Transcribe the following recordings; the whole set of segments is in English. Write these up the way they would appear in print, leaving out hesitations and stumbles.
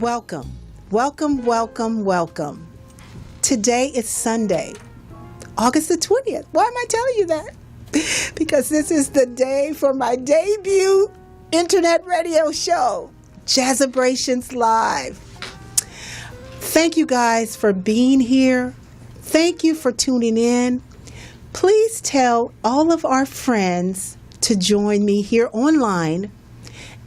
Welcome, welcome, welcome, welcome. Today is Sunday, August the 20th. Why am I telling you that? Because this is the day for my debut internet radio show, Jazzabrations Live. Thank you guys for being here. Thank you for tuning in. Please tell all of our friends to join me here online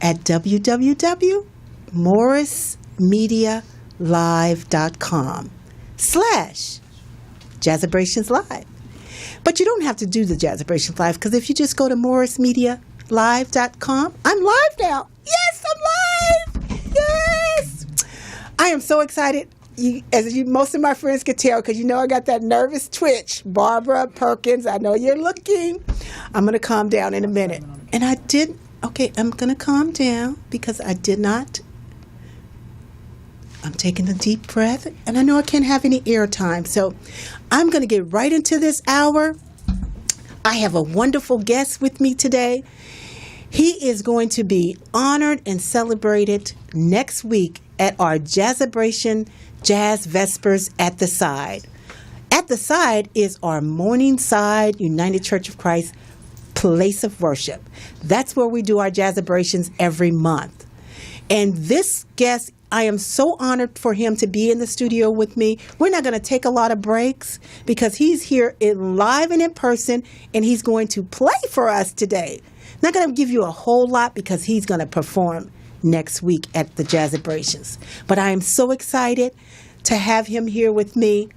at www.morrismedialive.com/Jazzabrations Live. But you don't have to do the Jazzabrations Live, because if you just go to morrismedialive.com, I'm live now. Yes, I'm live. Yes. I am so excited. Most of my friends could tell, because I got that nervous twitch. Barbara Perkins, I know you're looking. I'm going to calm down in a minute. And I did. Okay, I'm going to calm down because I did not. I'm taking a deep breath, and I know I can't have any airtime, so I'm going to get right into this hour. I have a wonderful guest with me today. He is going to be honored and celebrated next week at our Jazzabration Jazz Vespers at the Side. At the Side is our Morningside United Church of Christ place of worship. That's where we do our Jazzabrations every month. And this guest, I am so honored for him to be in the studio with me. We're not going to take a lot of breaks because he's here live and in person, and he's going to play for us today. Not going to give you a whole lot because he's going to perform next week at the Jazzabrations. But I am so excited to have him here with me.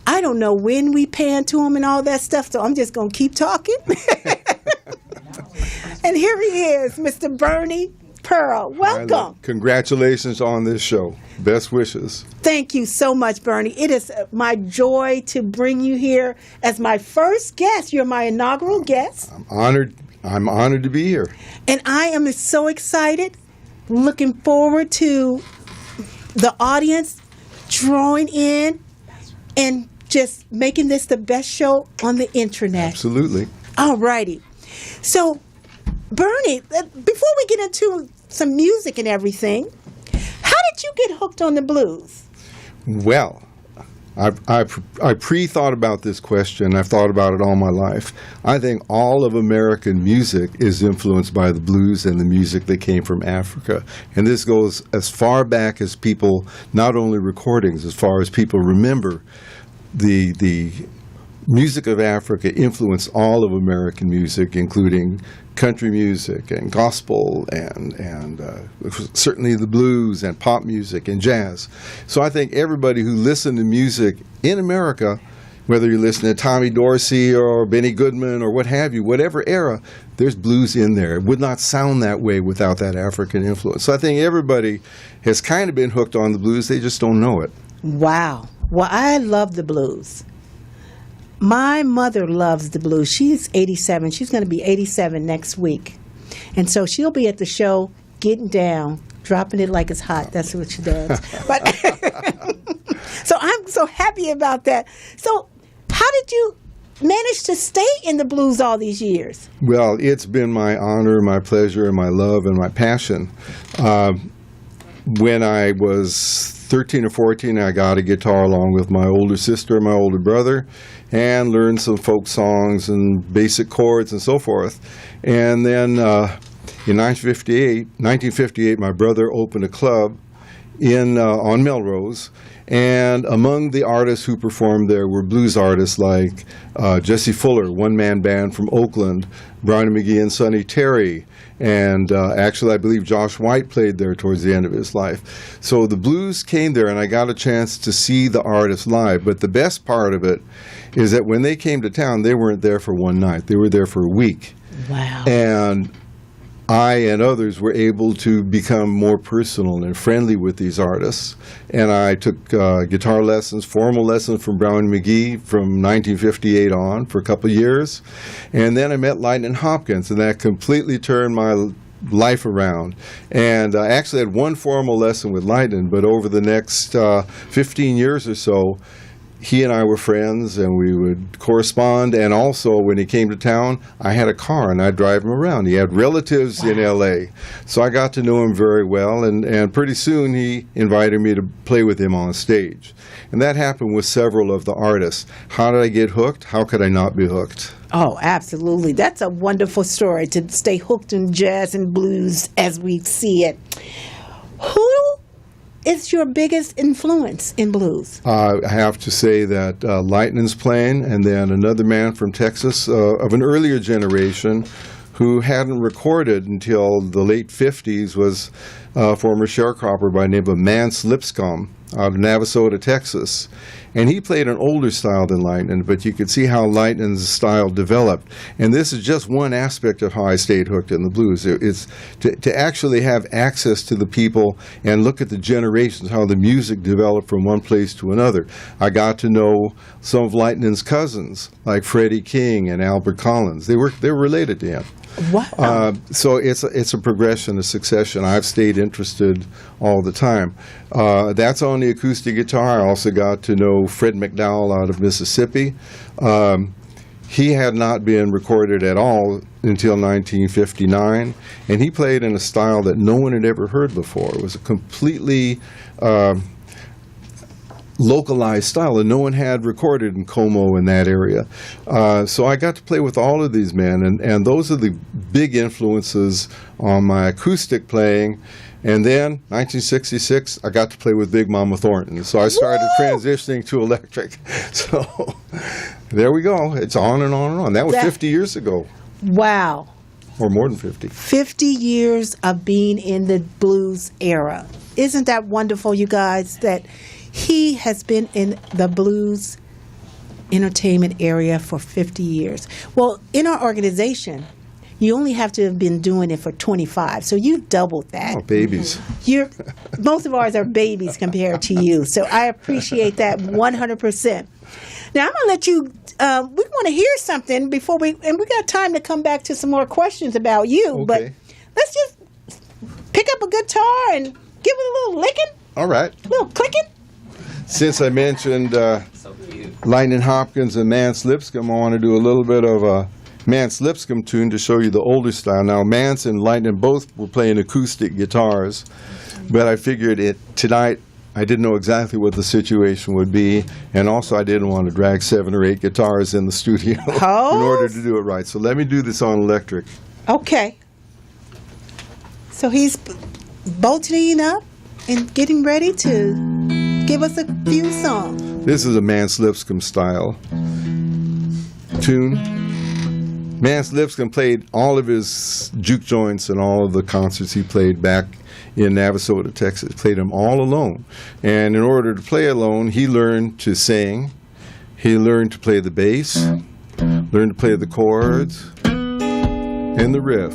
I don't know when we pan to him and all that stuff, so I'm just going to keep talking. And here he is, Mr. Bernie Pearl. Welcome. Congratulations on this show. Best wishes. Thank you so much, Bernie. It is my joy to bring you here as my first guest. You're my inaugural guest. I'm honored to be here. And I am so excited, looking forward to the audience drawing in and just making this the best show on the internet. Absolutely. All righty. So, Bernie, before we get into some music and everything, how did you get hooked on the blues? Well, I pre-thought about this question. I've thought about it all my life. I think all of American music is influenced by the blues and the music that came from Africa. And this goes as far back as people, not only recordings, as far as people remember. The music of Africa influenced all of American music, including country music and gospel and certainly the blues and pop music and jazz. So I think everybody who listened to music in America, whether you're listening to Tommy Dorsey or Benny Goodman or what have you, whatever era, there's blues in there. It would not sound that way without that African influence. So I think everybody has kind of been hooked on the blues. They just don't know it. Wow. Well, I love the blues. My mother loves the blues. She's 87. She's going to be 87 next week. And so she'll be at the show getting down, dropping it like it's hot. That's what she does. But so I'm so happy about that. So how did you manage to stay in the blues all these years? Well, it's been my honor, my pleasure, and my love and my passion. When I was 13 or 14, I got a guitar along with my older sister and my older brother and learned some folk songs and basic chords and so forth. And then in 1958, my brother opened a club on Melrose. And among the artists who performed there were blues artists like Jesse Fuller, one-man band from Oakland, Brownie McGee and Sonny Terry, and actually I believe Josh White played there towards the end of his life. So the blues came there, and I got a chance to see the artists live. But the best part of it is that when they came to town, they weren't there for one night. They were there for a week. Wow. And I and others were able to become more personal and friendly with these artists. And I took guitar lessons, formal lessons from Brownie McGee from 1958 on for a couple of years. And then I met Lightnin' Hopkins, and that completely turned my life around. And I actually had one formal lesson with Lightnin', but over the next 15 years or so, he and I were friends, and we would correspond. And also, when he came to town, I had a car, and I'd drive him around. He had relatives in L.A., so I got to know him very well. And pretty soon, he invited me to play with him on stage. And that happened with several of the artists. How did I get hooked? How could I not be hooked? Oh, absolutely. That's a wonderful story, to stay hooked in jazz and blues as we see it. Who is your biggest influence in blues? I have to say that Lightnin's playing, and then another man from Texas of an earlier generation who hadn't recorded until the late 50s was a former sharecropper by the name of Mance Lipscomb out of Navasota, Texas. And he played an older style than Lightnin, but you could see how Lightnin's style developed. And this is just one aspect of how I stayed hooked in the blues. It's to actually have access to the people and look at the generations, how the music developed from one place to another. I got to know some of Lightnin's cousins, like Freddie King and Albert Collins. They were related to him. Wow. So it's a progression, a succession. I've stayed interested all the time. That's on the acoustic guitar. I also got to know Fred McDowell out of Mississippi. He had not been recorded at all until 1959, and he played in a style that no one had ever heard before. It was a completely localized style, and no one had recorded in Como in that area. So I got to play with all of these men, and those are the big influences on my acoustic playing. And then, 1966, I got to play with Big Mama Thornton. So I started transitioning to electric. So there we go. It's on and on and on. That was 50 years ago. Wow. Or more than 50. 50 years of being in the blues era. Isn't that wonderful, you guys, that he has been in the blues entertainment area for 50 years. Well, in our organization, you only have to have been doing it for 25, so you've doubled that. Oh, babies. Most of ours are babies compared to you, so I appreciate that 100%. Now, I'm going to let you, we want to hear something before we got time to come back to some more questions about you, Okay. But let's just pick up a guitar and give it a little licking. All right. A little clicking. Since I mentioned Lightnin' Hopkins and Mance Lipscomb, I want to do a little bit of a Mance Lipscomb tune to show you the older style. Now, Mance and Lightnin' both were playing acoustic guitars, but I figured tonight I didn't know exactly what the situation would be, and also I didn't want to drag 7 or 8 guitars in the studio in order to do it right. So let me do this on electric. Okay. So he's bolting up and getting ready to give us a few songs. This is a Mance Lipscomb style tune. Mance Lipscomb played all of his juke joints and all of the concerts he played back in Navasota, Texas. Played them all alone. And in order to play alone, he learned to sing. He learned to play the bass, learned to play the chords, and the riff.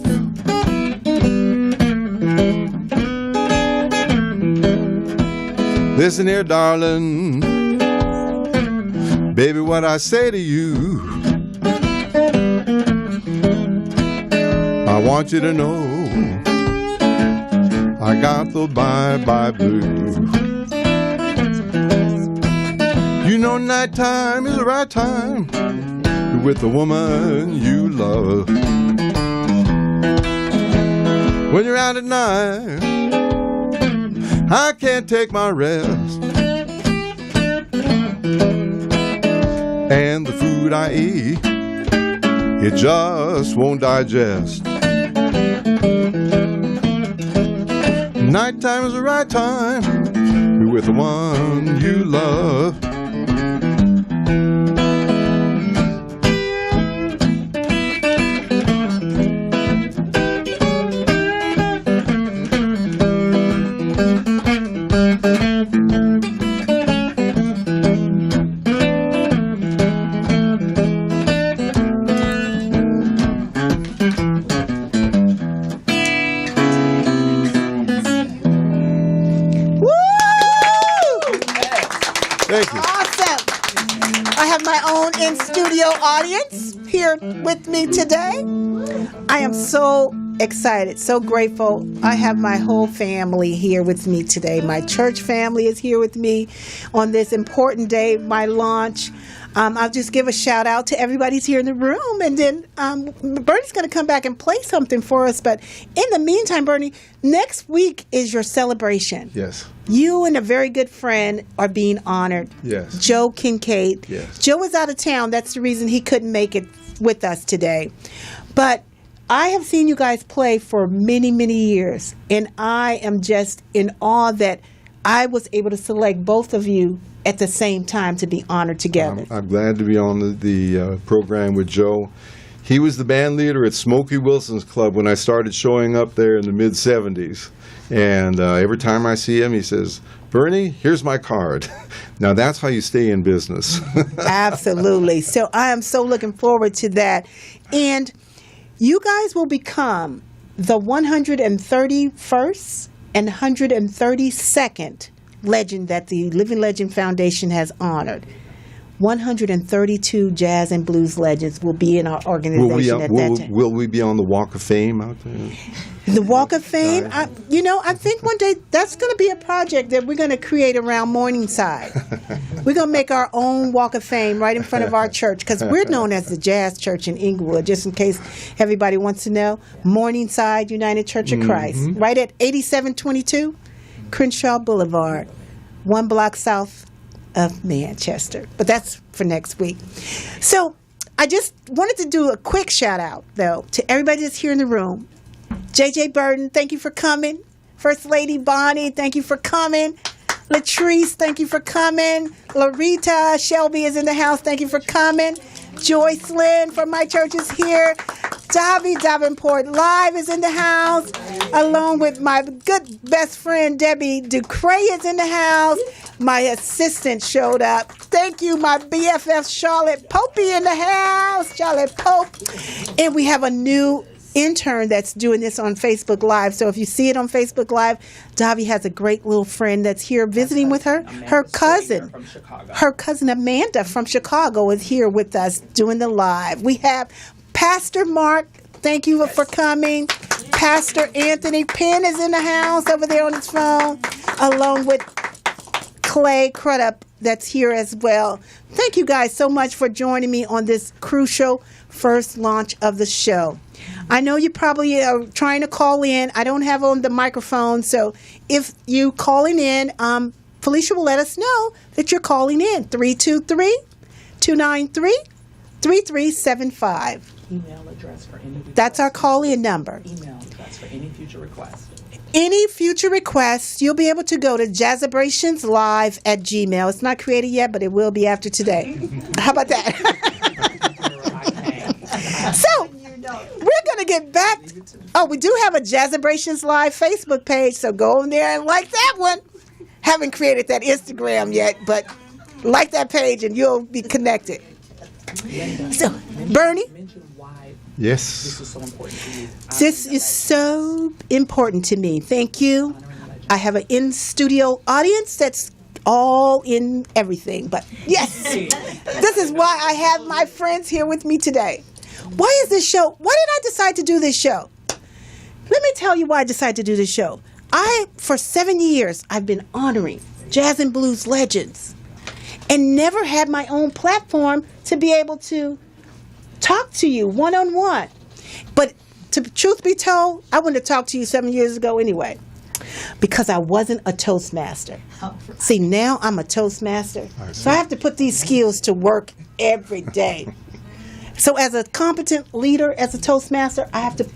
Listen here, darling, baby, what I say to you, I want you to know I got the bye-bye blues. You know nighttime is the right time with the woman you love. When you're out at night, I can't take my rest, and the food I eat, it just won't digest. Nighttime is the right time with the one you love. In-studio audience here with me today. I am so excited, so grateful. I have my whole family here with me today. My church family is here with me on this important day, my launch. I'll just give a shout out to everybody's here in the room, and then Bernie's going to come back and play something for us. But in the meantime, Bernie, next week is your celebration. Yes. You and a very good friend are being honored. Yes. Joe Kincaid. Yes. Joe is out of town. That's the reason he couldn't make it with us today. But I have seen you guys play for many, many years, and I am just in awe that I was able to select both of you at the same time to be honored together. I'm glad to be on the program with Joe. He was the band leader at Smokey Wilson's Club when I started showing up there in the mid-'70s. And every time I see him, he says, "Bernie, here's my card." Now, that's how you stay in business. Absolutely. So I am so looking forward to that. And you guys will become the 131st and 132nd legend that the Living Legend Foundation has honored. 132 jazz and blues legends will be in our organization at that time. Will we be on the Walk of Fame out there? The Walk of Fame? I think one day that's going to be a project that we're going to create around Morningside. We're going to make our own Walk of Fame right in front of our church, because we're known as the Jazz Church in Inglewood, just in case everybody wants to know. Morningside United Church of Christ, right at 8722 Crenshaw Boulevard, 1 block south of Manchester. But that's for next week. So I just wanted to do a quick shout out, though, to everybody that's here in the room. J.J. Burton, thank you for coming. First Lady Bonnie, thank you for coming. Latrice, thank you for coming. Larita Shelby is in the house. Thank you for coming. Joyce Lynn from my church is here. Davy Davenport Live is in the house, along with my good best friend Debbie Ducray is in the house. My assistant showed up. Thank you, my BFF Charlotte Popey in the house. Charlotte Pope. And we have a new intern that's doing this on Facebook Live. So if you see it on Facebook Live, Davy has a great little friend that's here visiting with her. Her cousin Amanda from Chicago is here with us doing the live. We have Pastor Mark, thank you for coming. Pastor Anthony Penn is in the house over there on his phone, along with Clay Crudup that's here as well. Thank you guys so much for joining me on this crucial first launch of the show. I know you probably are trying to call in. I don't have on the microphone, so if you calling in, Felicia will let us know that you're calling in. 323-293-3375. Email address for any requests. That's our call-in number. Email address for any future requests. Any future requests, you'll be able to go to jazzabrationslive@gmail. It's not created yet, but it will be after today. How about that? So, we're going to get back. Oh, we do have a Jazzabrations Live Facebook page, so go over there and like that one. Haven't created that Instagram yet, but like that page and you'll be connected. So, Bernie? Yes. This is so important to you. This is so important to me. Thank you. I have an in-studio audience that's all in everything. But yes, this is why I have my friends here with me today. Why is this show? Why did I decide to do this show? Let me tell you why I decided to do this show. For 7 years, I've been honoring jazz and blues legends and never had my own platform to be able to talk to you one-on-one. But truth be told, I wouldn't have talked to you 7 years ago anyway, because I wasn't a Toastmaster. See, now I'm a Toastmaster. So I have to put these skills to work every day. So as a competent leader, as a Toastmaster, I have to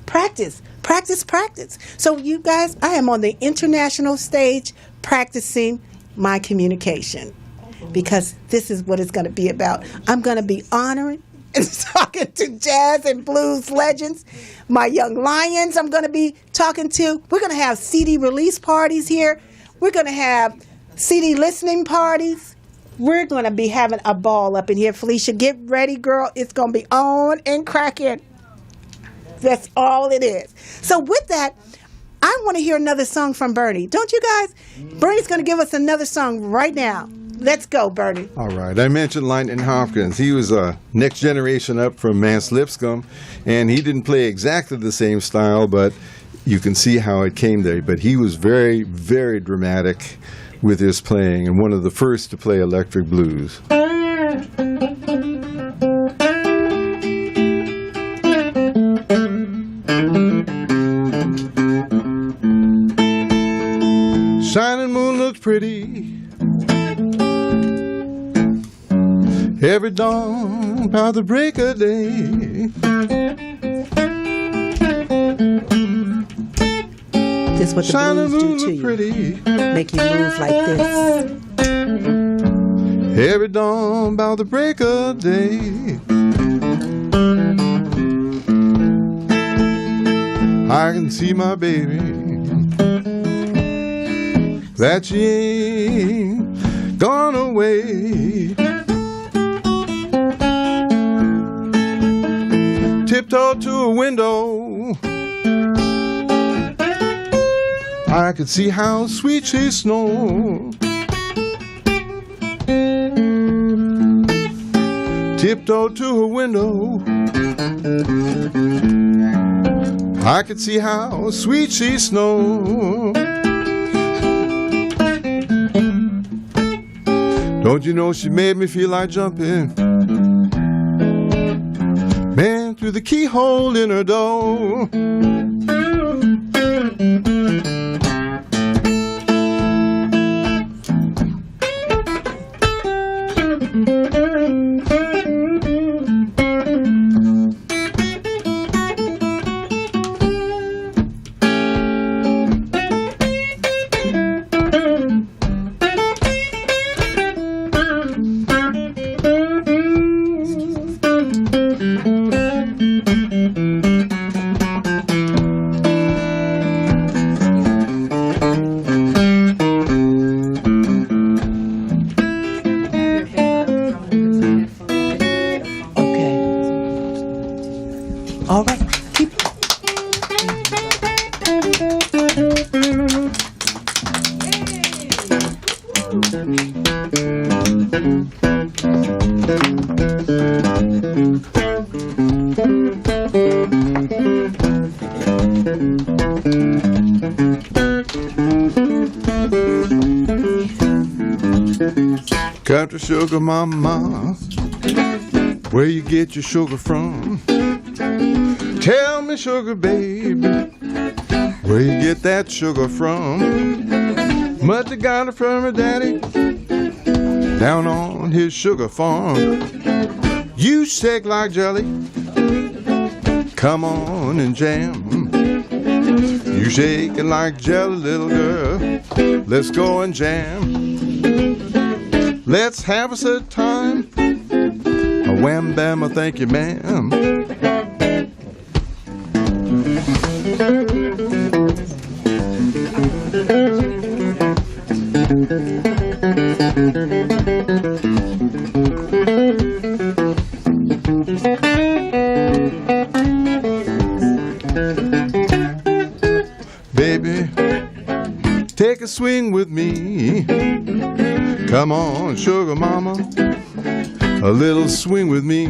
practice. So you guys, I am on the international stage practicing my communication, because this is what it's going to be about. I'm going to be honoring and talking to jazz and blues legends. My young lions I'm going to be talking to. We're going to have CD release parties here. We're going to have CD listening parties. We're going to be having a ball up in here. Felicia, get ready, girl. It's going to be on and cracking. That's all it is. So with that, I want to hear another song from Bernie. Don't you guys? Bernie's going to give us another song right now. Let's go, Bernie. All right. I mentioned Lightning Hopkins. He was a next generation up from Mance Lipscomb, and he didn't play exactly the same style, but you can see how it came there. But he was very, very dramatic with his playing, and one of the first to play electric blues. Shining moon looks pretty every dawn by the break of day. This is what the Shining blues moon do to look you. pretty Make you move like this. every dawn by the break of day. I can see my baby, that she ain't gone away. Tiptoe to a window, I could see how sweet she snores. Tiptoe to a window, I could see how sweet she snores. Don't you know she made me feel like jumping, man, through the keyhole in her door. All right. Keep. Country sugar mama, where you get your sugar from? Tell me, sugar baby, where you get that sugar from? Must have got it from her daddy down on his sugar farm. You shake like jelly, come on and jam. You shaking like jelly, little girl, let's go and jam. Let's have us a time, a wham bam, a thank you ma'am. Baby, take a swing with me. Come on, sugar mama, a little swing with me.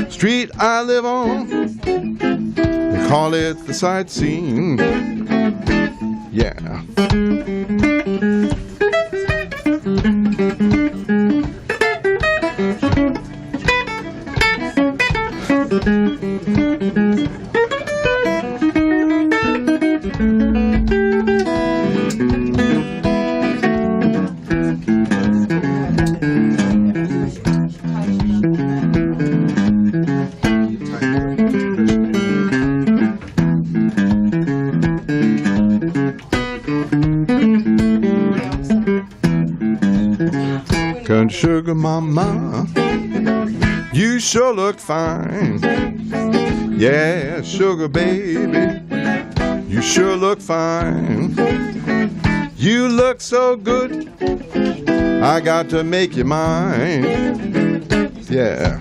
Street I live on, they call it the sightseeing. Yeah. Country sugar mama, you sure look fine. Yeah, sugar baby, you sure look fine. You look so good, I got to make you mine. Yeah.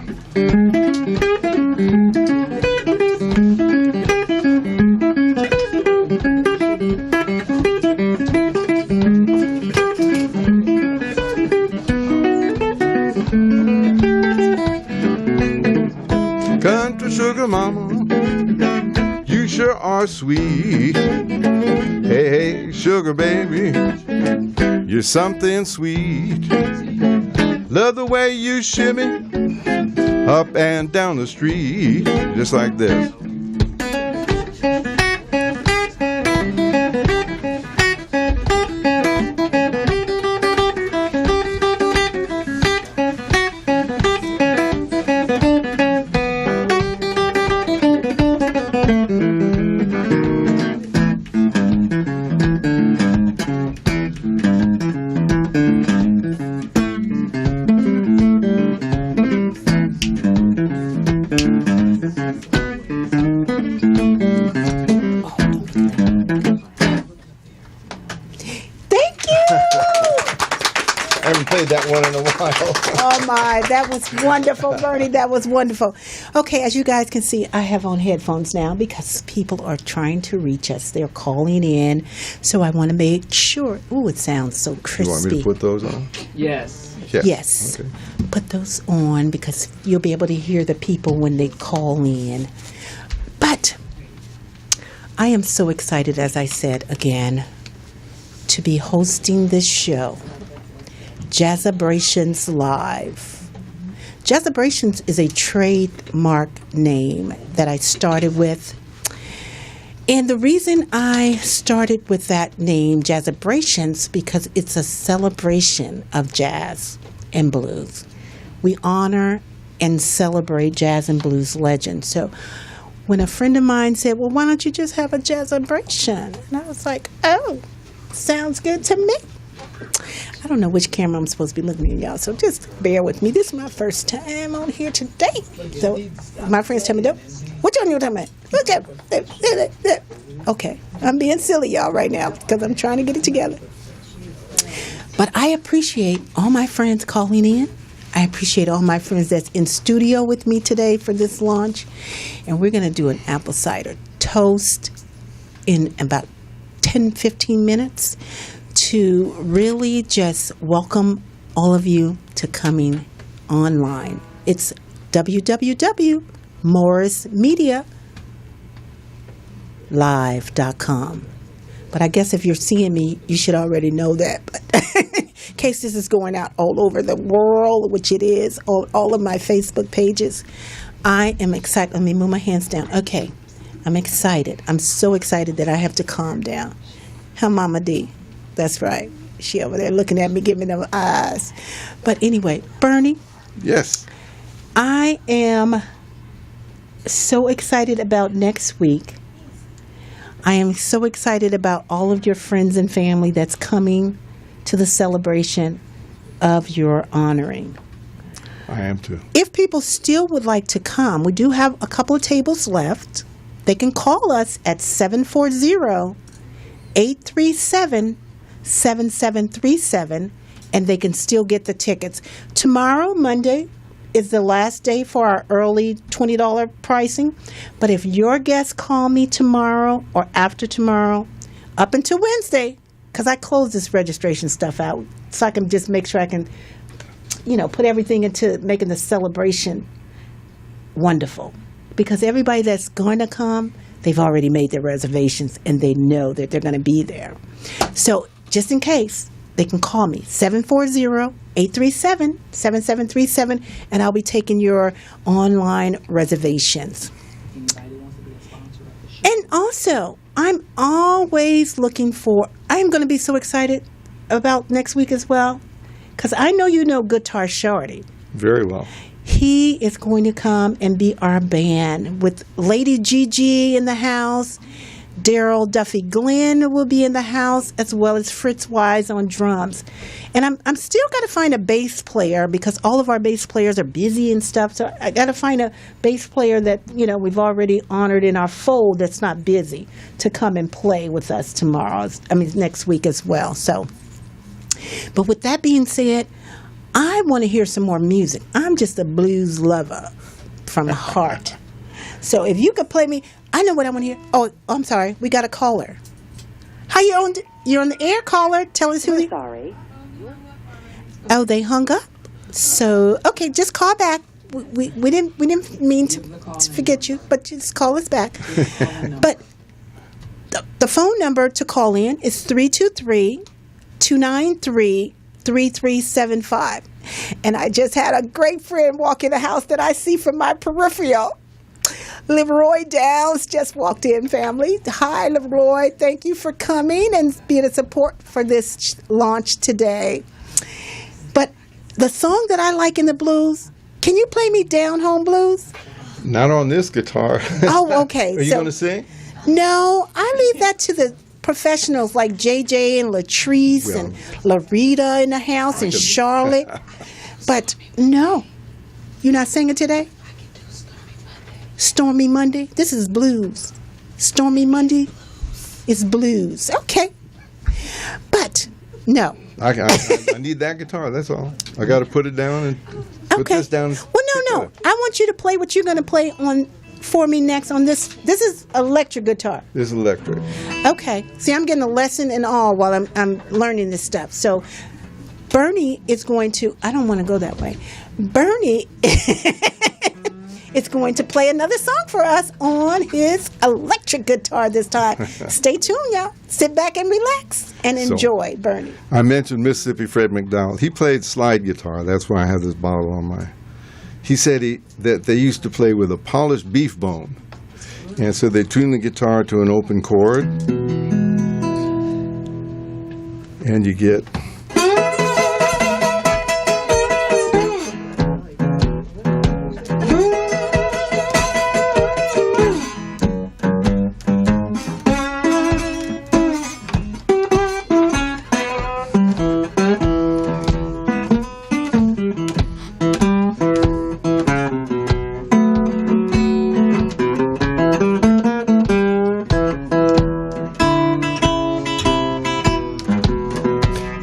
sugar mama, you sure are sweet. Hey, hey, sugar baby, you're something sweet. Love the way you shimmy up and down the street, just like this. I haven't played that one in a while. Oh my, that was wonderful, Bernie. That was wonderful. Okay, as you guys can see, I have on headphones now because people are trying to reach us. They're calling in, so I want to make sure. Ooh, it sounds so crispy. You want me to put those on? Yes. Yes. Okay. Put those on because you'll be able to hear the people when they call in. But I am so excited, as I said again, to be hosting this show, Jazzabrations Live. Jazzabrations is a trademark name that I started with. And the reason I started with that name, Jazzabrations, because it's a celebration of jazz and blues. We honor and celebrate jazz and blues legends. So when a friend of mine said, well, why don't you just have a Jazzabration? And I was like, oh, sounds good to me. I don't know which camera I'm supposed to be looking at, y'all, so just bear with me. This is my first time on here today. So my friends tell me, what y'all talking about? Okay, I'm being silly, y'all, right now because I'm trying to get it together. But I appreciate all my friends calling in. I appreciate all my friends that's in studio with me today for this launch. And we're going to do an apple cider toast in about 10, 15 minutes to really just welcome all of you to coming online. It's www.morrismedialive.com. But I guess if you're seeing me, you should already know that. But in case this is going out all over the world, which it is, all of my Facebook pages, I am excited. Let me move my hands down. Okay, I'm excited. I'm so excited that I have to calm down. How Mama D? That's right. She over there looking at me, giving me them eyes. But anyway, Bernie. Yes. I am so excited about next week. I am so excited about all of your friends and family that's coming to the celebration of your honoring. I am too. If people still would like to come, we do have a couple of tables left. They can call us at 740-837-7737, and they can still get the tickets. Tomorrow, Monday, is the last day for our early $20 pricing. But if your guests call me tomorrow or after tomorrow, up until Wednesday, because I close this registration stuff out so I can just make sure I can, put everything into making the celebration wonderful. Because everybody that's going to come, they've already made their reservations and they know that they're going to be there. So just in case, they can call me, 740-837-7737, and I'll be taking your online reservations. Anybody wants to be a sponsor of the show? And also, I'm always looking for, I'm going to be so excited about next week as well, because I know you know Guitar Shorty. Very well. He is going to come and be our band with Lady Gigi in the house. Daryl Duffy Glenn will be in the house, as well as Fritz Wise on drums. And I'm still got to find a bass player because all of our bass players are busy and stuff. So I got to find a bass player that, we've already honored in our fold that's not busy to come and play with us next week as well. So, but with that being said, I want to hear some more music. I'm just a blues lover from the heart. So if you could play me, I know what I want to hear. Oh, I'm sorry. We got a caller. How you on? You're on the air, caller. Tell us who. Sorry. Oh, they hung up. So okay, just call back. we didn't mean to forget you, but just call us back. But the phone number to call in is 323-293-3375. And I just had a great friend walk in the house that I see from my peripheral. Leroy Downs just walked in, family. Hi, Leroy. Thank you for coming and being a support for this launch today. But the song that I like in the blues, can you play me Down Home Blues? Not on this guitar. Oh, okay. Are you going to sing? No, I leave that to the professionals like JJ and Latrice and Larita in the house and Charlotte. But no, you're not singing today? Stormy Monday? This is blues. Stormy Monday is blues. Okay. But no. I need that guitar, that's all. I got to put it down and put this down. Well, no. I want you to play what you're going to play on for me next on this. This is electric guitar. This is electric. Okay. See, I'm getting a lesson and all while I'm learning this stuff. So Bernie is going to, I don't want to go that way. Bernie is going to play another song for us on his electric guitar this time. Stay tuned, y'all. Sit back and relax and enjoy, Bernie. I mentioned Mississippi Fred McDowell. He played slide guitar. That's why I have this bottle on my... He said that they used to play with a polished beef bone. And so they tuned the guitar to an open chord. And you get...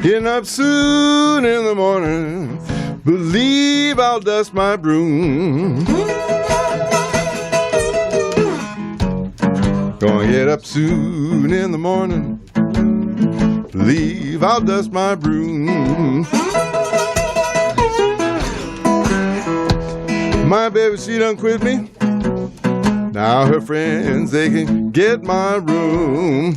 Getting up soon in the morning, believe I'll dust my broom. Gonna get up soon in the morning, believe I'll dust my broom. My baby, she done quit me. Now her friends, they can get my room.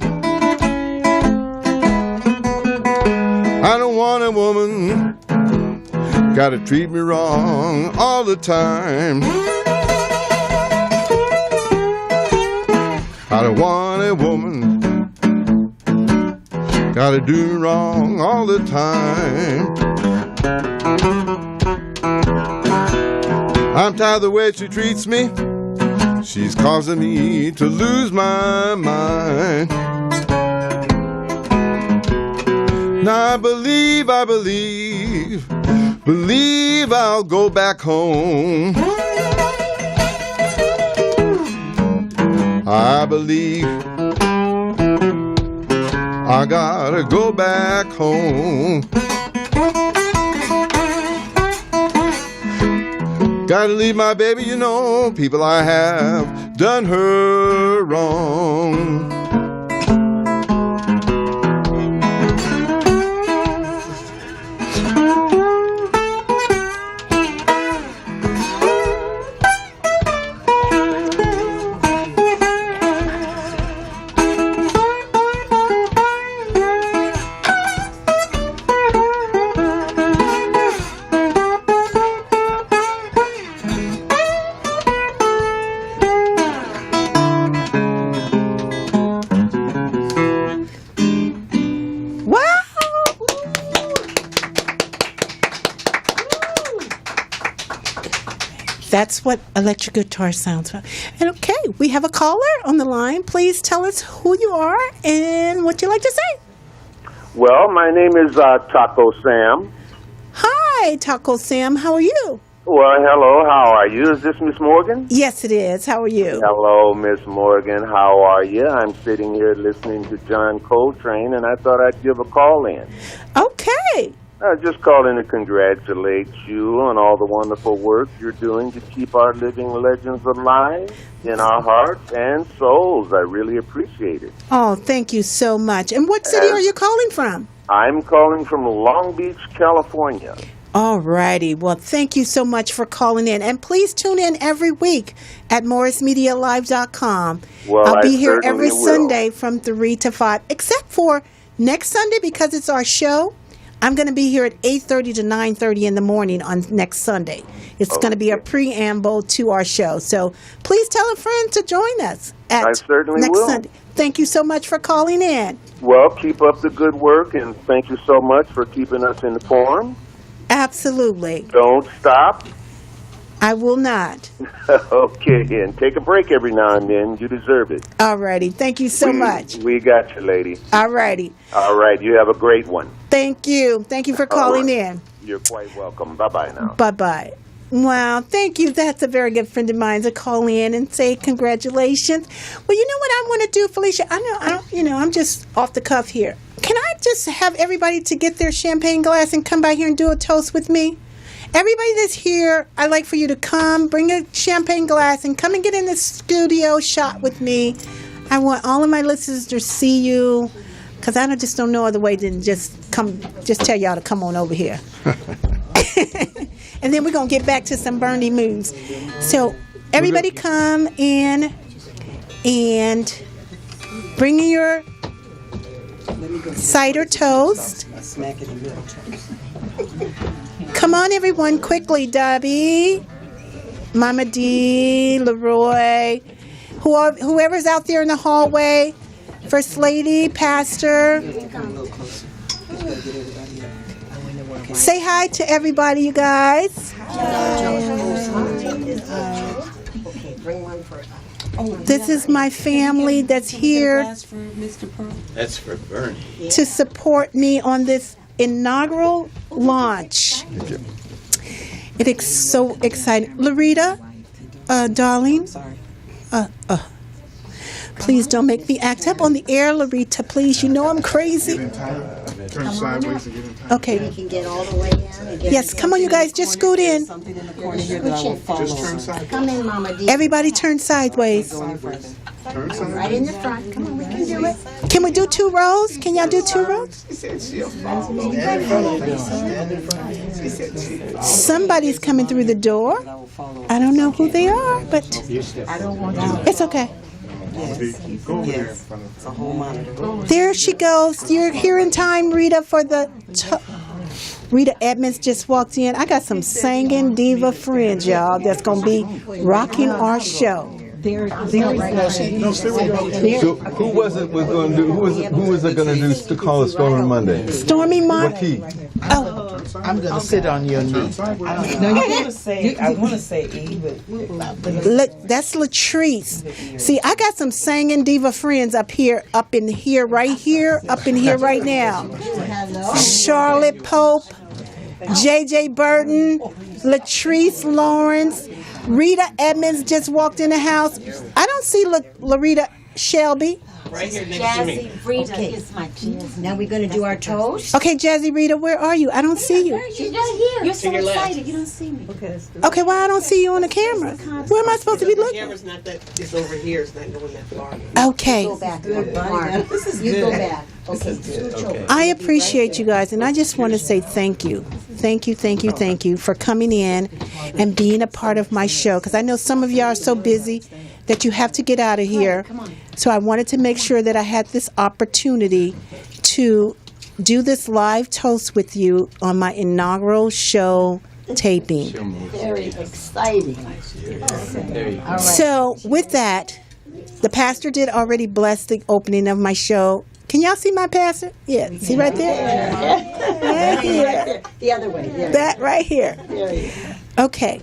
I don't want a woman, gotta treat me wrong all the time. I don't want a woman, gotta do me wrong all the time. I'm tired of the way she treats me, she's causing me to lose my mind. Now I believe I'll go back home. I believe I gotta go back home. Gotta leave my baby, you know, people I have done her wrong. That's what electric guitar sounds like. And okay, we have a caller on the line. Please tell us who you are and what you like to say. Well, my name is Taco Sam. Hi, Taco Sam. How are you? Well, hello. How are you? Is this Miss Morgan? Yes, it is. How are you? Hello, Miss Morgan. How are you? I'm sitting here listening to John Coltrane, and I thought I'd give a call in. Okay. Just calling to congratulate you on all the wonderful work you're doing to keep our living legends alive in our hearts and souls. I really appreciate it. Oh, thank you so much. And what city are you calling from? I'm calling from Long Beach, California. All righty. Well, thank you so much for calling in. And please tune in every week at morrismedialive.com. Well, I'll be I here certainly every will. Sunday from 3 to 5, except for next Sunday because it's our show. I'm going to be here at 8:30 to 9:30 in the morning on next Sunday. It's going to be a preamble to our show. So please tell a friend to join us at I certainly next will. Sunday. Thank you so much for calling in. Well, keep up the good work, and thank you so much for keeping us informed. Absolutely. Don't stop. I will not. Okay, and take a break every now and then. You deserve it. All righty. Thank you so much. We got you, lady. All righty. All right, you have a great one. Thank you. Thank you for calling in. You're quite welcome. Bye-bye now. Bye-bye. Wow, thank you. That's a very good friend of mine to call in and say congratulations. Well, you know what I want to do, Felicia? I'm just off the cuff here. Can I just have everybody to get their champagne glass and come by here and do a toast with me? Everybody that's here, I'd like for you to come, bring a champagne glass, and come and get in the studio shot with me. I want all of my listeners to see you, because I just don't know other way than just tell y'all to come on over here. And then we're going to get back to some Bernie moves. So everybody come in and bring your cider toast. Come on, everyone, quickly. Debbie, Mama D, Leroy, whoever's out there in the hallway, First Lady, Pastor. Say hi to everybody, you guys. This is my family that's here That's for Bernie. to support me on this inaugural launch. It is so exciting. Larita, darling, please don't make me act up on the air, Larita, please. You know I'm crazy. Turn sideways to get in time. Okay. You can get all the way down and get Yes, come on, you guys, just scoot in. Something in the corner here that I will follow. Just turn sideways. Come in, Mama D. Everybody turn sideways. Turn sideways. Right in the front. Come on, we can do it. Can we do 2 rows? Can y'all do 2 rows? Somebody's coming through the door. I will follow. I don't know who they are, but it's okay. Go over there in front of It's a whole monitor. There she goes. You're here in time, Rita, for the... Rita Edmonds just walked in. I got some singing diva friends, y'all, that's going to be rocking our show. So who was it was going to do? Who was it going to do to call a Stormy Monday? Stormy Mon... What key? Oh, I'm gonna sit on your knee. No, you want to say, I want to say E, but that's Latrice. See, I got some singing diva friends up in here right now. Charlotte Pope, J.J. Burton, Latrice Lawrence, Rita Edmonds just walked in the house. I don't see Larita Shelby. Right here next to me. Rita is my cheese. Now we're going to do our toast. Okay, Jazzy Rita, where are you? I don't see you. She's right here. You're so excited. You don't see me. Okay, why I don't see you on the camera? Where am I supposed to be The looking? camera's not that, it's over here, it's not going that far. Okay. Go back, Mark. this is You good. go back. Okay, switch over. I appreciate you guys, and I just want to say thank you. Thank you for coming in and being a part of my show, because I know some of y'all are so busy that you have to get out of here. So I wanted to make sure that I had this opportunity to do this live toast with you on my inaugural show taping. Very exciting. All right. So with that, the pastor did already bless the opening of my show. Can y'all see my pastor? Yeah, see right there? Right here. The other way. There. That right here. Okay,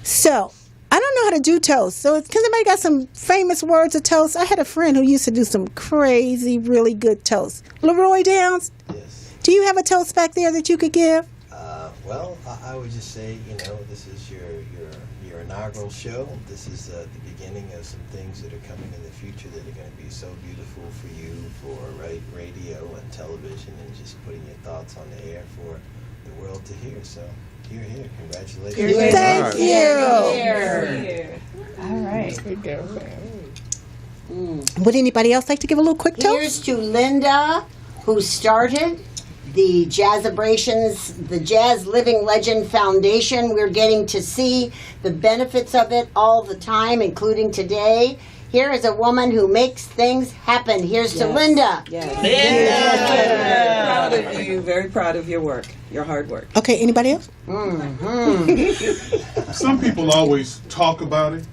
so I don't know how to do toast. So can somebody got some famous words of toast? I had a friend who used to do some crazy, really good toast. Leroy Downs, Yes. do you have a toast back there that you could give? Well, I would just say, this is your inaugural show. This is the beginning of some things that are coming in the future that are going to be so beautiful for you, for radio and television, and just putting your thoughts on the air for the world to hear. So you're here. Congratulations. Thank you. All right. Would anybody else like to give a little quick toast? Here's to Linda, who started the Jazzabrations, the Jazz Living Legend Foundation. We're getting to see the benefits of it all the time, including today. Here is a woman who makes things happen. Here's to Linda. Proud of you. Very proud of your work, your hard work. Okay, anybody else? Some people always talk about it,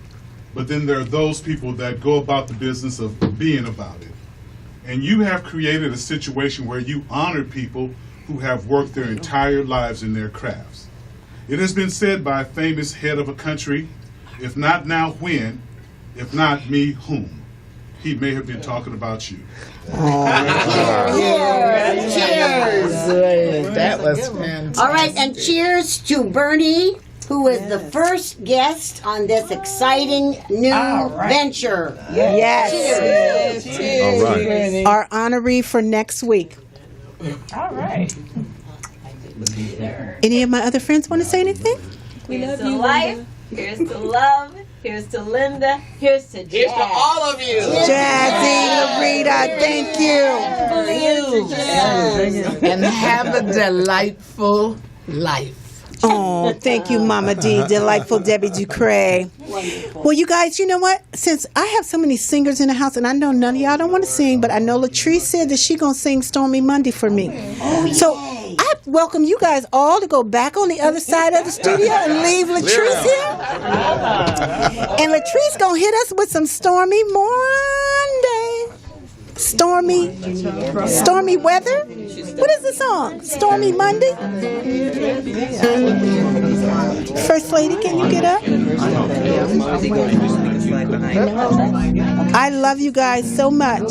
but then there are those people that go about the business of being about it. And you have created a situation where you honor people who have worked their entire lives in their crafts. It has been said by a famous head of a country, if not now, when? If not me, whom? He may have been talking about you. Cheers. That was fantastic. All right, and cheers to Bernie, who is the first guest on this exciting new venture. Yes. Cheers. All right. Our honoree for next week. All right. Any of my other friends want to say anything? Here's to life. Here's to love. Here's to Linda. Here's to Jazz. Here's to all of you. Jazzy, Larita, thank you. And have a delightful life. Oh, thank you, Mama D. Delightful Debbie Ducray. Well, you guys, you know what? Since I have so many singers in the house, and I know none of y'all don't want to sing, but I know Latrice said that she going to sing Stormy Monday for me. So I welcome you guys all to go back on the other side of the studio and leave Latrice here. And Latrice going to hit us with some Stormy Monday. Stormy weather? What is the song? Stormy Monday? First Lady, can you get up? I love you guys so much.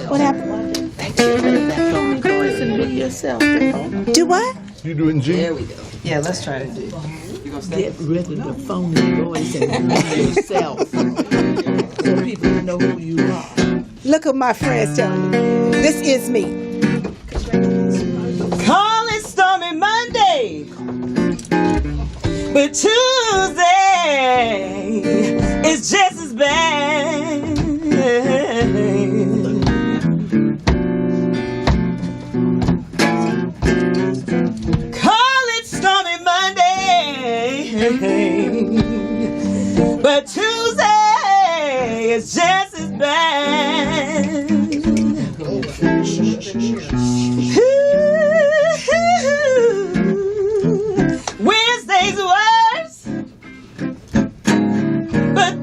What happened? Do what? You doing G? There we go. Yeah, let's try to do. Get rid of the phony voice and be yourself. So people know who you are. Look at my friends telling me. This is me. Call it Stormy Monday, but Tuesday is just as bad. Call it Stormy Monday, but Tuesday is just as bad. Wednesday's worse, but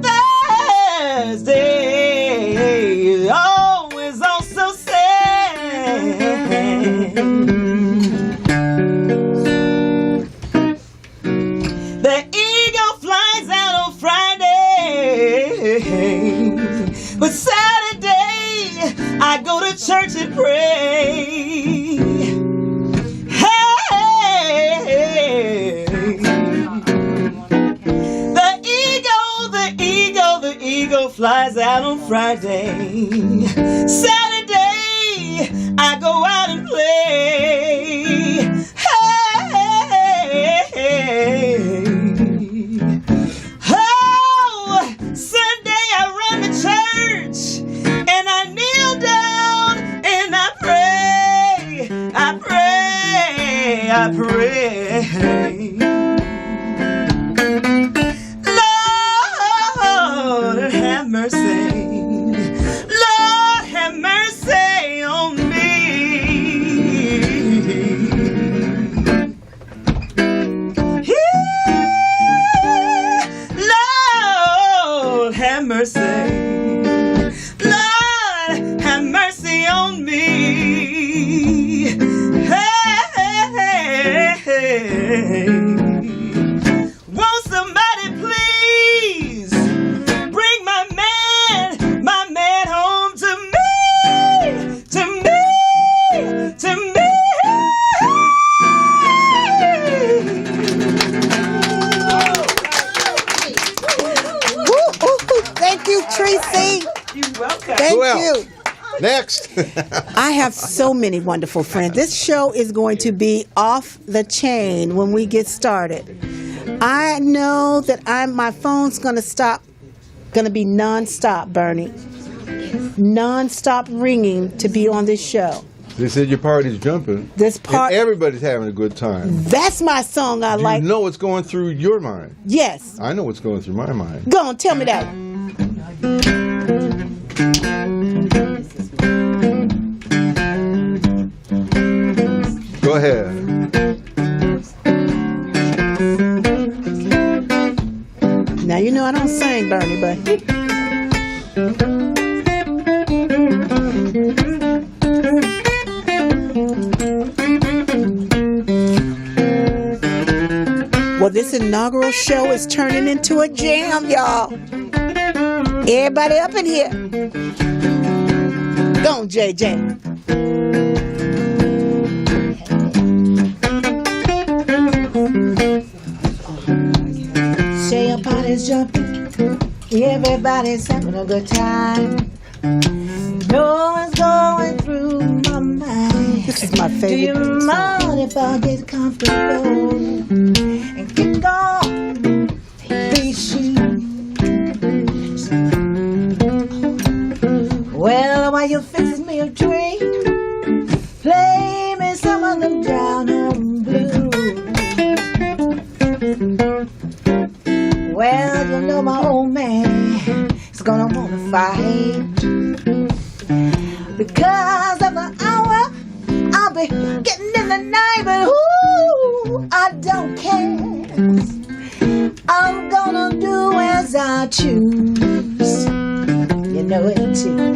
Thursday is always also sad. The eagle flies out on Friday, but Saturday I go to church and pray. Hey, the eagle flies out on Friday. Saturday I go out and play. Hey, oh, Sunday I run to church and I kneel down and I pray. Lord have mercy. Lord have mercy on me. Lord have mercy. Lord have mercy on me. Hey, won't somebody please bring my man home to me, to me, to me. Ooh, thank you, Tracy. You're welcome. Thank Who else? you. Next. I have so many wonderful friends. This show is going to be off the chain when we get started. I know that my phone's going to be non-stop, Bernie. non-stop ringing to be on this show. They said your party's jumping. This part, and everybody's having a good time. that's my song I like. You know what's going through your mind. Yes. I know what's going through my mind. Go on, tell me that. Go ahead. Now, you know I don't sing, Bernie, but... Well, this inaugural show is turning into a jam, y'all. Everybody up in here. Go on, JJ. Say your body's jumping, everybody's having a good time. No one's going through my mind. This is my favorite. Do you mind if I get comfortable and kick off these shoes? Well, while you're fixing me a drink, play me some of them down home blues. Well, you know my old man is gonna wanna fight because of the hour I'll be getting in the night, but ooh, I don't care. I'm gonna do as I choose. You know it too.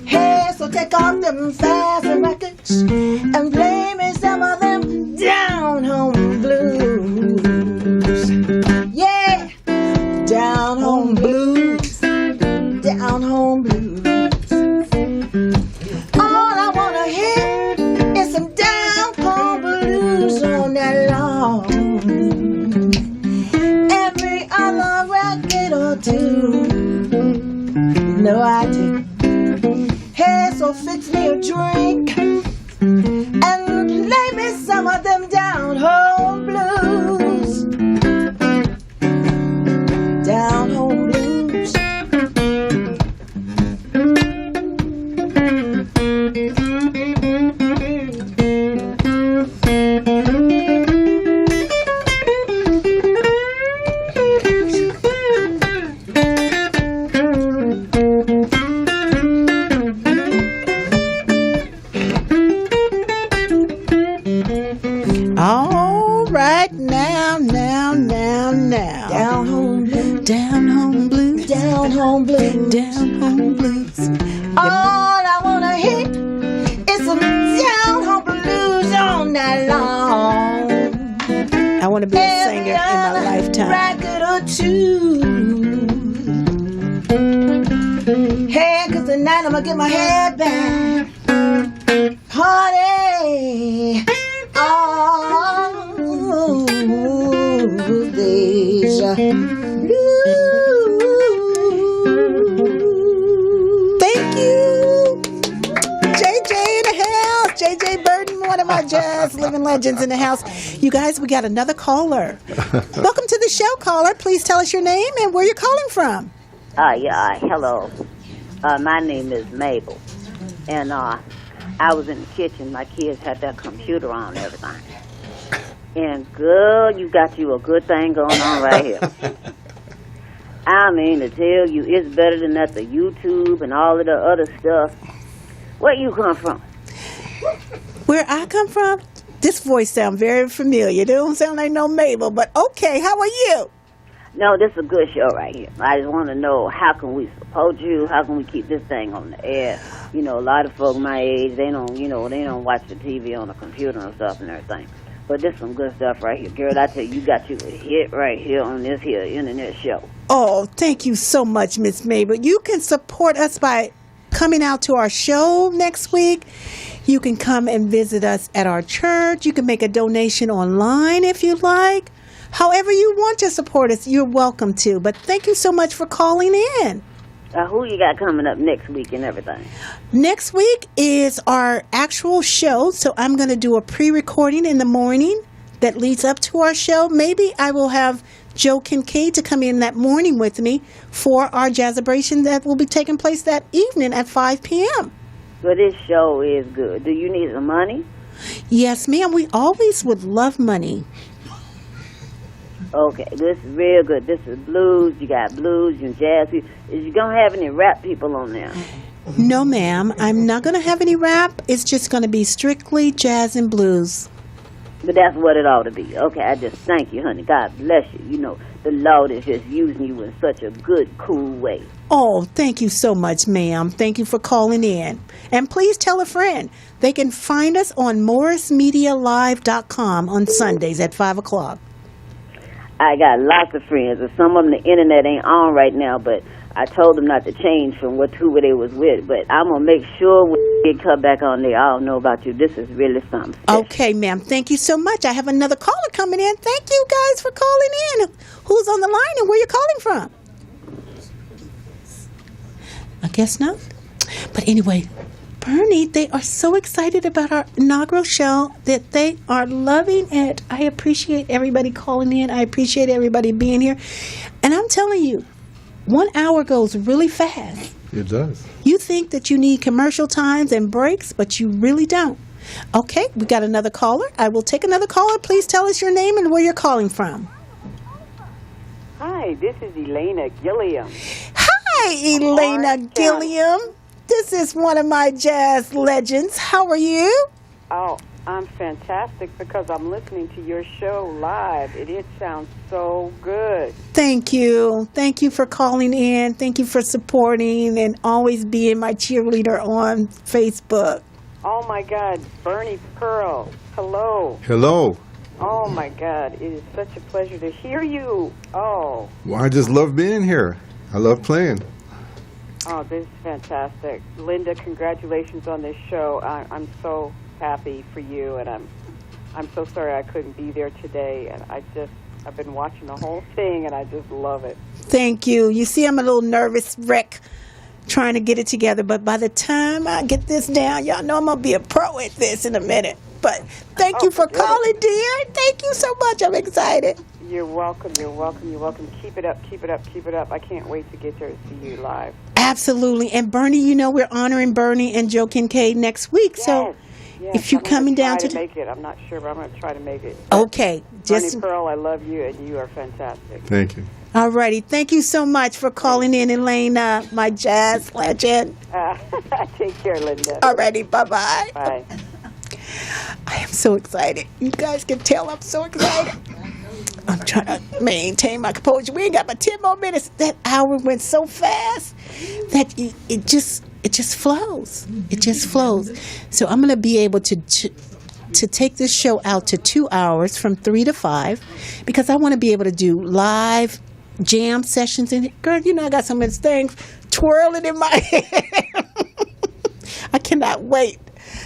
Hey, so take off them fast records and play me some of them down home blues. Yeah, down home blues, down home blues. All I wanna hear is some down home blues all night long. Every other record or two, no I do. Hey, so fix me a drink and play me some of them down home blues. Down home blues. All right, now. Down home blues. Down home blues. Down home blues. Down home blues. All I wanna hear is some down home blues all night long. I want to be a singer in my lifetime. Record or two. Hey, 'cause tonight I'm gonna get my head back. Party. Oh, deja blue. Thank you, JJ in the house. JJ Burton, one of my jazz living legends in the house. You guys, we got another caller. Welcome to the show, caller. Please tell us your name and where you're calling from. Hello. My name is Mabel, and I was in the kitchen. My kids had that computer on and everything. And girl, you got you a good thing going on right here. I mean, to tell you, it's better than that, the YouTube and all of the other stuff. Where you come from? Where I come from? This voice sounds very familiar. It don't sound like no Mabel, but okay, how are you? No, this is a good show right here. I just want to know, how can we support you? How can we keep this thing on the air? You know, a lot of folk my age, they don't watch the TV on the computer and stuff and everything. But this is some good stuff right here. Girl, I tell you, you got you a hit right here on this here internet show. Oh, thank you so much, Miss Mabel. You can support us by coming out to our show next week. You can come and visit us at our church. You can make a donation online if you like. However you want to support us, you're welcome to. But thank you so much for calling in. Who you got coming up next week and everything? Next week is our actual show, so I'm going to do a pre-recording in the morning that leads up to our show. Maybe I will have Joe Kincaid to come in that morning with me for our Jazzabration that will be taking place that evening at 5 p.m. Well, this show is good. Do you need some money? Yes, ma'am. We always would love money. Okay, this is real good. This is blues. You got blues and jazz. Is you gonna have any rap people on there? No, ma'am. I'm not going to have any rap. It's just going to be strictly jazz and blues. But that's what it ought to be. Okay, I just thank you, honey. God bless you. You know, the Lord is just using you in such a good, cool way. Oh, thank you so much, ma'am. Thank you for calling in. And please tell a friend. They can find us on morrismedialive.com on Sundays at 5 o'clock. I got lots of friends, and some of them the internet ain't on right now, but I told them not to change from who they was with. But I'm going to make sure when they come back on there, I don't know about you. This is really something special. Okay, ma'am. Thank you so much. I have another caller coming in. Thank you guys for calling in. Who's on the line and where you calling from? I guess not. But anyway, Bernie, they are so excited about our inaugural show that they are loving it. I appreciate everybody calling in. I appreciate everybody being here. And I'm telling you, 1 hour goes really fast. It does. You think that you need commercial times and breaks, but you really don't. Okay, we got another caller. I will take another caller. Please tell us your name and where you're calling from. Hi, this is Elena Gilliam. Hi, Elena Gilliam. This is one of my jazz legends. How are you? Oh, I'm fantastic because I'm listening to your show live. It sounds so good. Thank you. Thank you for calling in. Thank you for supporting and always being my cheerleader on Facebook. Oh, my God. Bernie Pearl. Hello. Hello. Oh, my God. It is such a pleasure to hear you. Oh. Well, I just love being here. I love playing. Oh, this is fantastic. Linda, congratulations on this show. I'm so happy for you, and I'm so sorry I couldn't be there today. And I've been watching the whole thing, and I just love it. Thank you. You see, I'm a little nervous wreck trying to get it together, but by the time I get this down, y'all know I'm going to be a pro at this in a minute. But thank you for calling, dear. Thank you so much. I'm excited. You're welcome. You're welcome. You're welcome. Keep it up. Keep it up. Keep it up. I can't wait to get there to see you live. Absolutely. And Bernie, you know we're honoring Bernie and Joe Kincaid next week. Yes. So yes. if you're coming down to make it, I'm not sure, but I'm going to try to make it. Okay. Bernie Pearl, I love you, and you are fantastic. Thank you. All righty. Thank you so much for calling in, Elena, my jazz legend. Take care, Linda. All righty. Bye-bye. Bye. I am so excited. You guys can tell I'm so excited. I'm trying to maintain my composure. We ain't got but 10 more minutes. That hour went so fast that it just flows. It just flows. So I'm going to be able to take this show out to 2 hours from 3 to 5 because I want to be able to do live jam sessions. And girl, you know I got some of these things twirling in my head. I cannot wait.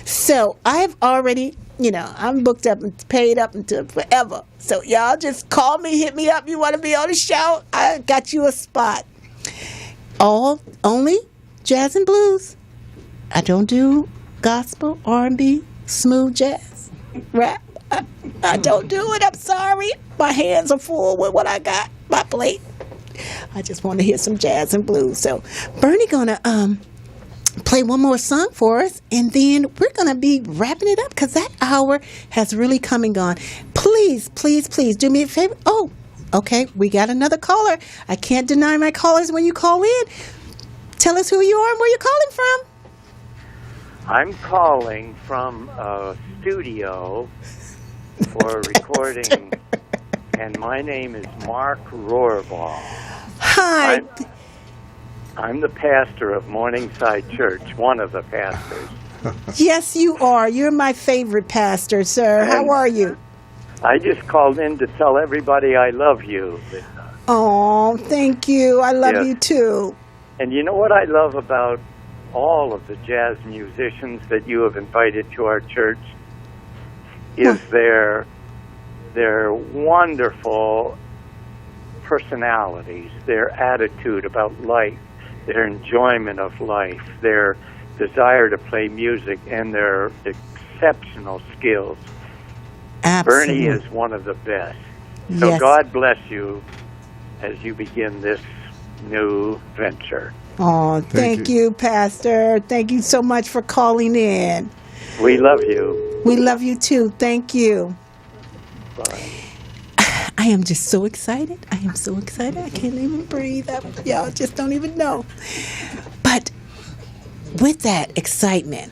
So I've already, I'm booked up and paid up until forever. So y'all just call me, hit me up. You want to be on the show? I got you a spot. Only jazz and blues. I don't do gospel, R&B, smooth jazz, rap. I don't do it. I'm sorry. My hands are full with what I got, my plate. I just want to hear some jazz and blues. So Bernie gonna play one more song for us, and then we're going to be wrapping it up because that hour has really come and gone. Please, please, please do me a favor. Oh, okay, we got another caller. I can't deny my callers when you call in. Tell us who you are and where you're calling from. I'm calling from a studio for recording, and my name is Mark Rohrbaugh. Hi. I'm the pastor of Morningside Church, one of the pastors. Yes, you are. You're my favorite pastor, sir. How are you? I just called in to tell everybody I love you. Oh, thank you. I love you too. And you know what I love about all of the jazz musicians that you have invited to our church is their wonderful personalities, their attitude about life, their enjoyment of life, their desire to play music, and their exceptional skills. Absolutely. Bernie is one of the best. So Yes. God bless you as you begin this new venture. Oh, thank you, Pastor. Thank you so much for calling in. We love you. We love you too. Thank you. Bye. I am just so excited. I am so excited. I can't even breathe. Y'all just don't even know. But with that excitement,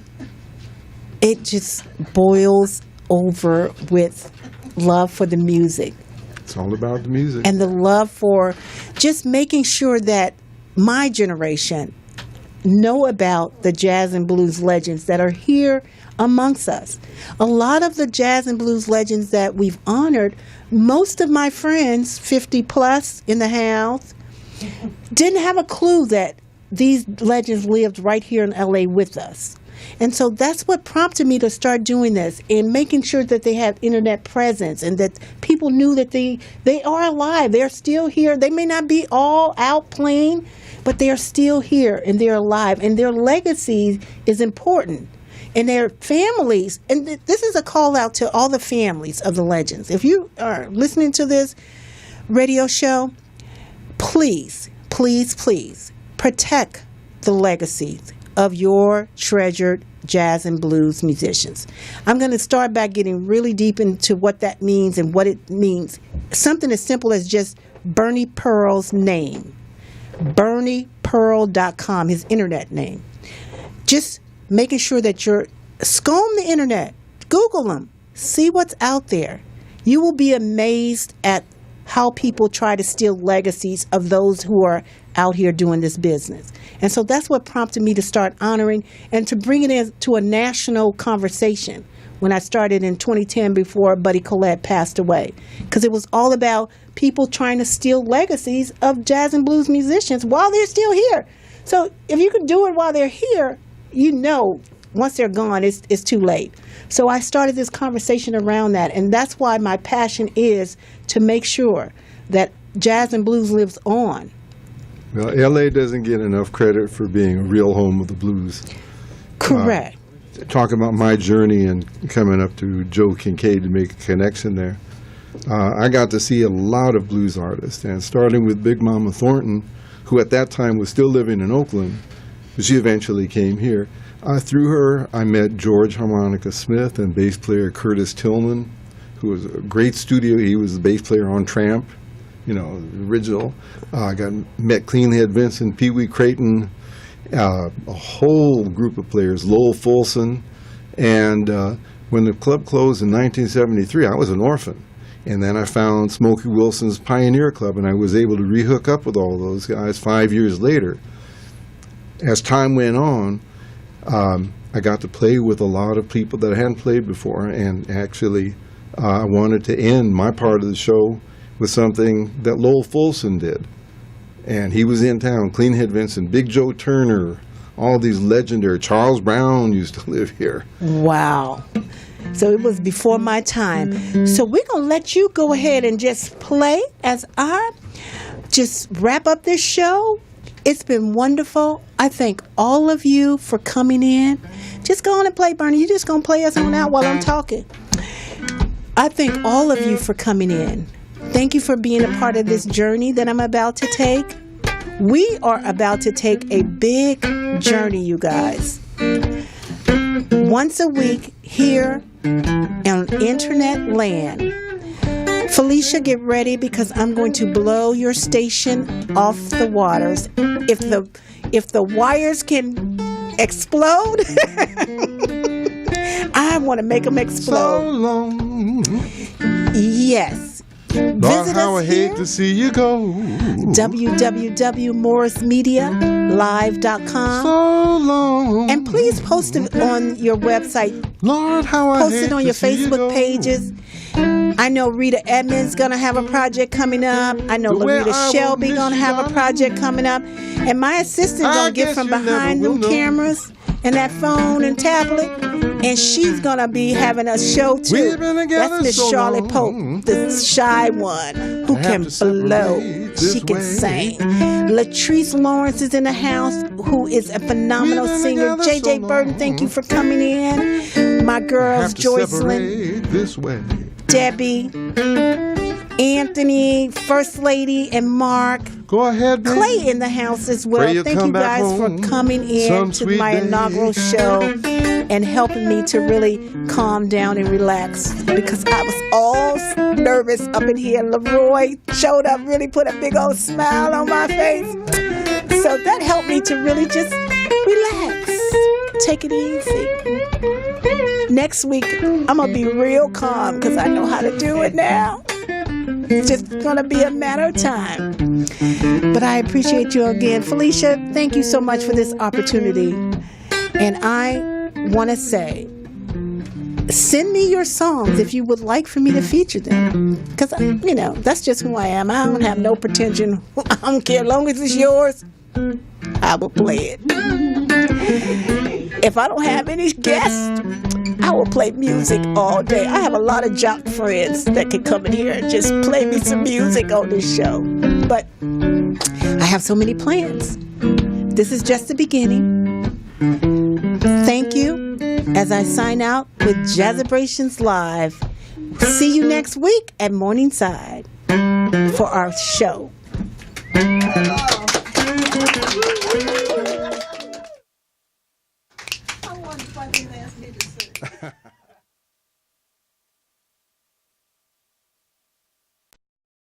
it just boils over with love for the music. It's all about the music. And the love for just making sure that my generation know about the jazz and blues legends that are here amongst us. A lot of the jazz and blues legends that we've honored, most of my friends, 50 plus in the house, didn't have a clue that these legends lived right here in LA with us. And so that's what prompted me to start doing this and making sure that they have internet presence and that people knew that they are alive. They're still here. They may not be all out playing, but they are still here and they're alive. And their legacy is important. And their families, and this is a call out to all the families of the legends. If you are listening to this radio show, please, please, please protect the legacies of your treasured jazz and blues musicians. I'm going to start by getting really deep into what that means and what it means. Something as simple as just Bernie Pearl's name. BerniePearl.com, his internet name. Just making sure that you're scomb the internet, Google them, see what's out there. You will be amazed at how people try to steal legacies of those who are out here doing this business. And so that's what prompted me to start honoring and to bring it into a national conversation when I started in 2010 before Buddy Collette passed away. Because it was all about people trying to steal legacies of jazz and blues musicians while they're still here. So if you can do it while they're here, you know, once they're gone, it's too late. So I started this conversation around that, and that's why my passion is to make sure that jazz and blues lives on. Well, LA doesn't get enough credit for being a real home of the blues. Correct. Talking about my journey and coming up to Joe Kincaid to make a connection there. I got to see a lot of blues artists, and starting with Big Mama Thornton, who at that time was still living in Oakland. She eventually came here. Through her, I met George Harmonica Smith and bass player Curtis Tillman, who was a great studio. He was the bass player on Tramp, you know, the original. I met Cleanhead Vincent, Pee Wee Creighton, a whole group of players, Lowell Folsom. And when the club closed in 1973, I was an orphan. And then I found Smokey Wilson's Pioneer Club, and I was able to rehook up with all those guys 5 years later. As time went on, I got to play with a lot of people that I hadn't played before, and actually I wanted to end my part of the show with something that Lowell Folsom did. And he was in town, Cleanhead Vincent, Big Joe Turner, all these legendary, Charles Brown used to live here. Wow. So it was before my time. So we're going to let you go ahead and just play as I just wrap up this show. It's been wonderful. I thank all of you for coming in. Just go on and play, Bernie. You're just going to play us on out while I'm talking. I thank all of you for coming in. Thank you for being a part of this journey that I'm about to take. We are about to take a big journey, you guys. Once a week here on internet land. Felicia, get ready because I'm going to blow your station off the waters. If the wires can explode, I want to make them explode. So long. Yes. Lord, Visit how us I hate here. to see you go. www.morrismedialive.com. So long. And please post it on your website. Lord, how I Post hate it on to your see you Facebook go. pages. I know Rita Edmonds gonna have a project coming up. I know The way Loretta I will Shelby miss gonna you, have a project coming up. And my assistant I gonna get guess from you never behind will them know. cameras and that phone and tablet. And she's gonna be having a show too. We've been together That's Miss so Charlotte long. Pope, the shy one who I have can to separate blow. this She can way. sing. Latrice Lawrence is in the house, who is a phenomenal We've been singer. together JJ so Burton, thank you long. for coming in. My girls, Have to Joycelyn. separate this way. Debbie, Anthony, First Lady, and Mark. Go ahead, baby. Clay in the house as well. Pray you'll Thank come you back guys for home coming in some to sweet my day. inaugural show and helping me to really calm down and relax because I was all nervous up in here. Leroy showed up, really put a big old smile on my face. So that helped me to really just relax. Take it easy. Next week, I'm going to be real calm because I know how to do it now. It's just going to be a matter of time. But I appreciate you again. Felicia, thank you so much for this opportunity. And I want to say, send me your songs if you would like for me to feature them. Because, that's just who I am. I don't have no pretension. I don't care. As long as it's yours, I will play it. If I don't have any guests, I will play music all day. I have a lot of jock friends that can come in here and just play me some music on this show. But I have so many plans. This is just the beginning. Thank you as I sign out with Jazzabrations Live. See you next week at Morningside for our show.